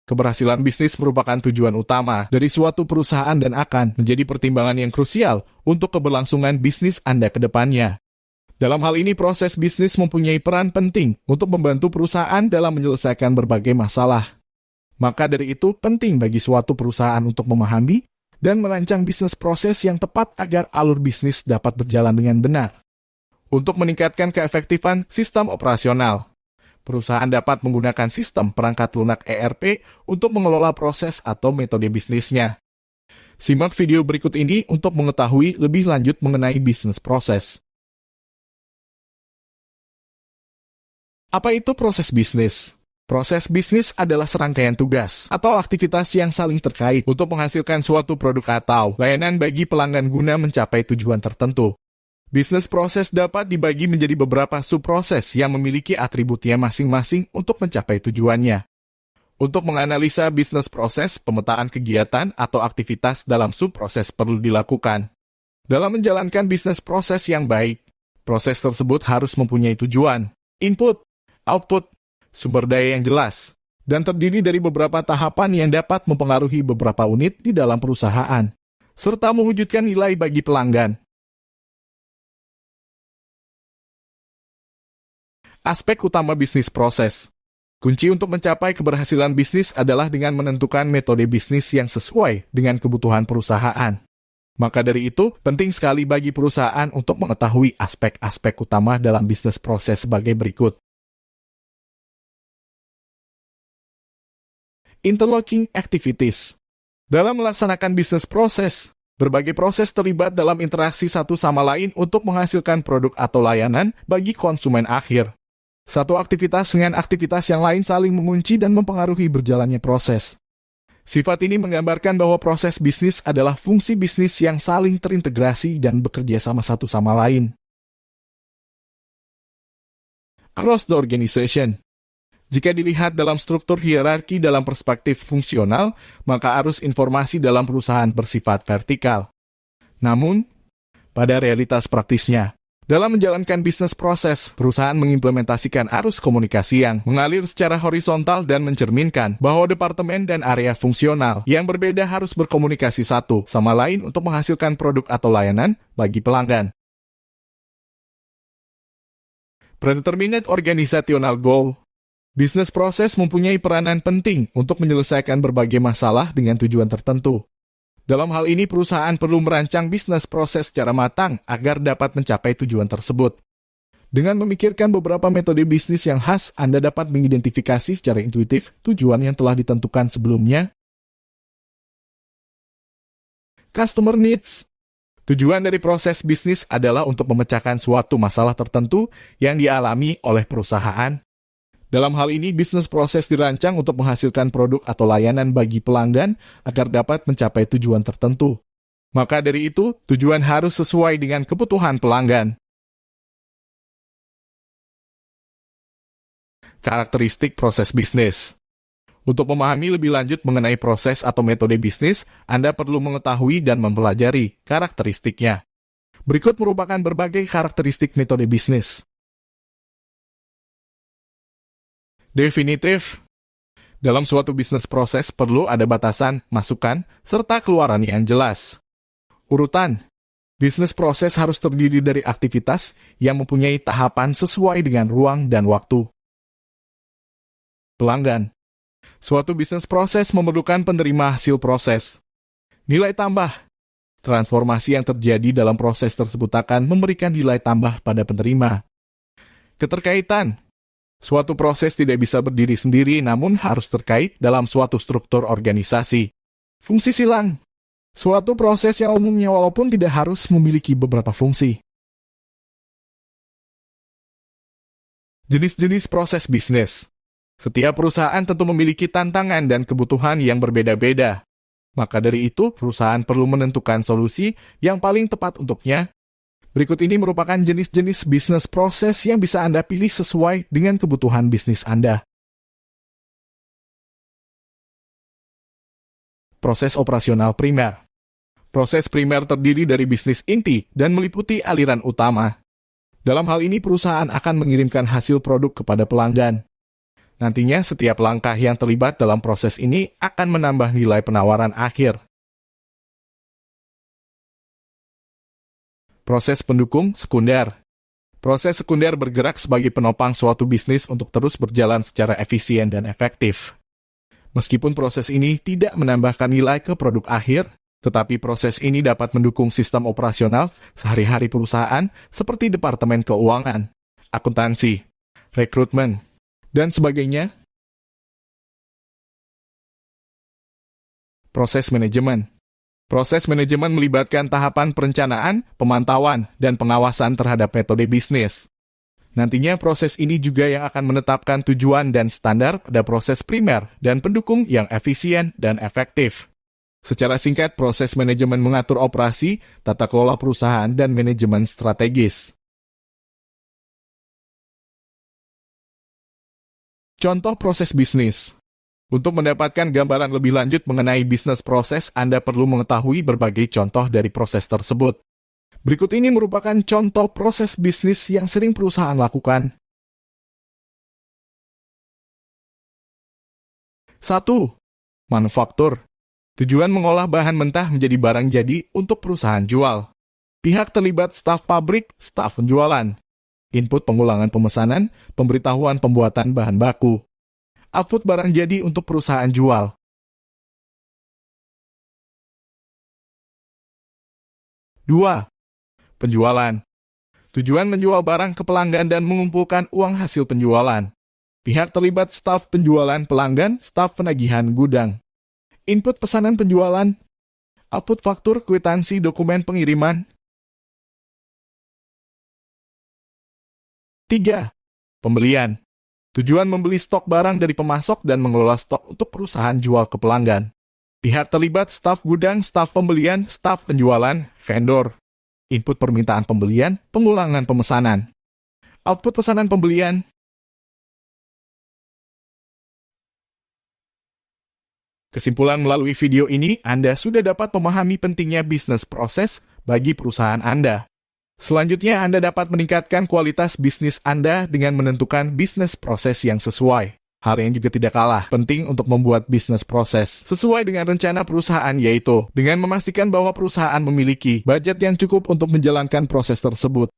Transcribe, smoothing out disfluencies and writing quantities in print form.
Keberhasilan bisnis merupakan tujuan utama dari suatu perusahaan dan akan menjadi pertimbangan yang krusial untuk keberlangsungan bisnis Anda ke depannya. Dalam hal ini, proses bisnis mempunyai peran penting untuk membantu perusahaan dalam menyelesaikan berbagai masalah. Maka dari itu, penting bagi suatu perusahaan untuk memahami dan merancang bisnis proses yang tepat agar alur bisnis dapat berjalan dengan benar. Untuk meningkatkan keefektifan sistem operasional, perusahaan dapat menggunakan sistem perangkat lunak ERP untuk mengelola proses atau metode bisnisnya. Simak video berikut ini untuk mengetahui lebih lanjut mengenai bisnis proses. Apa itu proses bisnis? Proses bisnis adalah serangkaian tugas atau aktivitas yang saling terkait untuk menghasilkan suatu produk atau layanan bagi pelanggan guna mencapai tujuan tertentu. Bisnis proses dapat dibagi menjadi beberapa subproses yang memiliki atributnya masing-masing untuk mencapai tujuannya. Untuk menganalisa bisnis proses, pemetaan kegiatan atau aktivitas dalam subproses perlu dilakukan. Dalam menjalankan bisnis proses yang baik, proses tersebut harus mempunyai tujuan, input, output, sumber daya yang jelas, dan terdiri dari beberapa tahapan yang dapat mempengaruhi beberapa unit di dalam perusahaan, serta mewujudkan nilai bagi pelanggan. Aspek utama bisnis proses. Kunci untuk mencapai keberhasilan bisnis adalah dengan menentukan metode bisnis yang sesuai dengan kebutuhan perusahaan. Maka dari itu, penting sekali bagi perusahaan untuk mengetahui aspek-aspek utama dalam bisnis proses sebagai berikut. Interlocking activities. Dalam melaksanakan bisnis proses, berbagai proses terlibat dalam interaksi satu sama lain untuk menghasilkan produk atau layanan bagi konsumen akhir. Satu aktivitas dengan aktivitas yang lain saling mengunci dan mempengaruhi berjalannya proses. Sifat ini menggambarkan bahwa proses bisnis adalah fungsi bisnis yang saling terintegrasi dan bekerja sama satu sama lain. Across the organization. Jika dilihat dalam struktur hierarki dalam perspektif fungsional, maka arus informasi dalam perusahaan bersifat vertikal. Namun, pada realitas praktisnya, dalam menjalankan bisnis proses, perusahaan mengimplementasikan arus komunikasi yang mengalir secara horizontal dan mencerminkan bahwa departemen dan area fungsional yang berbeda harus berkomunikasi satu sama lain untuk menghasilkan produk atau layanan bagi pelanggan. Predetermined organizational goal. Bisnis proses mempunyai peranan penting untuk menyelesaikan berbagai masalah dengan tujuan tertentu. Dalam hal ini, perusahaan perlu merancang bisnis proses secara matang agar dapat mencapai tujuan tersebut. Dengan memikirkan beberapa metode bisnis yang khas, Anda dapat mengidentifikasi secara intuitif tujuan yang telah ditentukan sebelumnya. Customer needs. Tujuan dari proses bisnis adalah untuk memecahkan suatu masalah tertentu yang dialami oleh perusahaan. Dalam hal ini, bisnis proses dirancang untuk menghasilkan produk atau layanan bagi pelanggan agar dapat mencapai tujuan tertentu. Maka dari itu, tujuan harus sesuai dengan kebutuhan pelanggan. Karakteristik proses bisnis. Untuk memahami lebih lanjut mengenai proses atau metode bisnis, Anda perlu mengetahui dan mempelajari karakteristiknya. Berikut merupakan berbagai karakteristik metode bisnis. Definitif. Dalam suatu bisnis proses perlu ada batasan, masukan, serta keluaran yang jelas. Urutan. Bisnis proses harus terdiri dari aktivitas yang mempunyai tahapan sesuai dengan ruang dan waktu. Pelanggan. Suatu bisnis proses memerlukan penerima hasil proses. Nilai tambah. Transformasi yang terjadi dalam proses tersebut akan memberikan nilai tambah pada penerima. Keterkaitan. Suatu proses tidak bisa berdiri sendiri namun harus terkait dalam suatu struktur organisasi. Fungsi silang. Suatu proses yang umumnya walaupun tidak harus memiliki beberapa fungsi. Jenis-jenis proses bisnis. Setiap perusahaan tentu memiliki tantangan dan kebutuhan yang berbeda-beda. Maka dari itu, perusahaan perlu menentukan solusi yang paling tepat untuknya. Berikut ini merupakan jenis-jenis bisnis proses yang bisa Anda pilih sesuai dengan kebutuhan bisnis Anda. Proses operasional primer. Proses primer terdiri dari bisnis inti dan meliputi aliran utama. Dalam hal ini, perusahaan akan mengirimkan hasil produk kepada pelanggan. Nantinya setiap langkah yang terlibat dalam proses ini akan menambah nilai penawaran akhir. Proses pendukung sekunder. Proses sekunder bergerak sebagai penopang suatu bisnis untuk terus berjalan secara efisien dan efektif. Meskipun proses ini tidak menambahkan nilai ke produk akhir, tetapi proses ini dapat mendukung sistem operasional sehari-hari perusahaan seperti departemen keuangan, akuntansi, rekrutmen, dan sebagainya. Proses manajemen. Proses manajemen melibatkan tahapan perencanaan, pemantauan, dan pengawasan terhadap metode bisnis. Nantinya proses ini juga yang akan menetapkan tujuan dan standar pada proses primer dan pendukung yang efisien dan efektif. Secara singkat, proses manajemen mengatur operasi, tata kelola perusahaan, dan manajemen strategis. Contoh proses bisnis. Untuk mendapatkan gambaran lebih lanjut mengenai bisnis proses, Anda perlu mengetahui berbagai contoh dari proses tersebut. Berikut ini merupakan contoh proses bisnis yang sering perusahaan lakukan. 1. Manufaktur. Tujuan mengolah bahan mentah menjadi barang jadi untuk perusahaan jual. Pihak terlibat staf pabrik, staf penjualan. Input pengulangan pemesanan, pemberitahuan pembuatan bahan baku. Output barang jadi untuk perusahaan jual. 2. Penjualan. Tujuan menjual barang ke pelanggan dan mengumpulkan uang hasil penjualan. Pihak terlibat staf penjualan pelanggan, staf penagihan gudang. Input pesanan penjualan, output faktur, kwitansi, dokumen pengiriman. 3. Pembelian. Tujuan membeli stok barang dari pemasok dan mengelola stok untuk perusahaan jual ke pelanggan. Pihak terlibat staf gudang, staf pembelian, staf penjualan, vendor. Input permintaan pembelian, pengulangan pemesanan. Output pesanan pembelian. Kesimpulan melalui video ini, Anda sudah dapat memahami pentingnya bisnis proses bagi perusahaan Anda. Selanjutnya, Anda dapat meningkatkan kualitas bisnis Anda dengan menentukan bisnis proses yang sesuai. Hal yang juga tidak kalah penting untuk membuat bisnis proses sesuai dengan rencana perusahaan, yaitu dengan memastikan bahwa perusahaan memiliki budget yang cukup untuk menjalankan proses tersebut.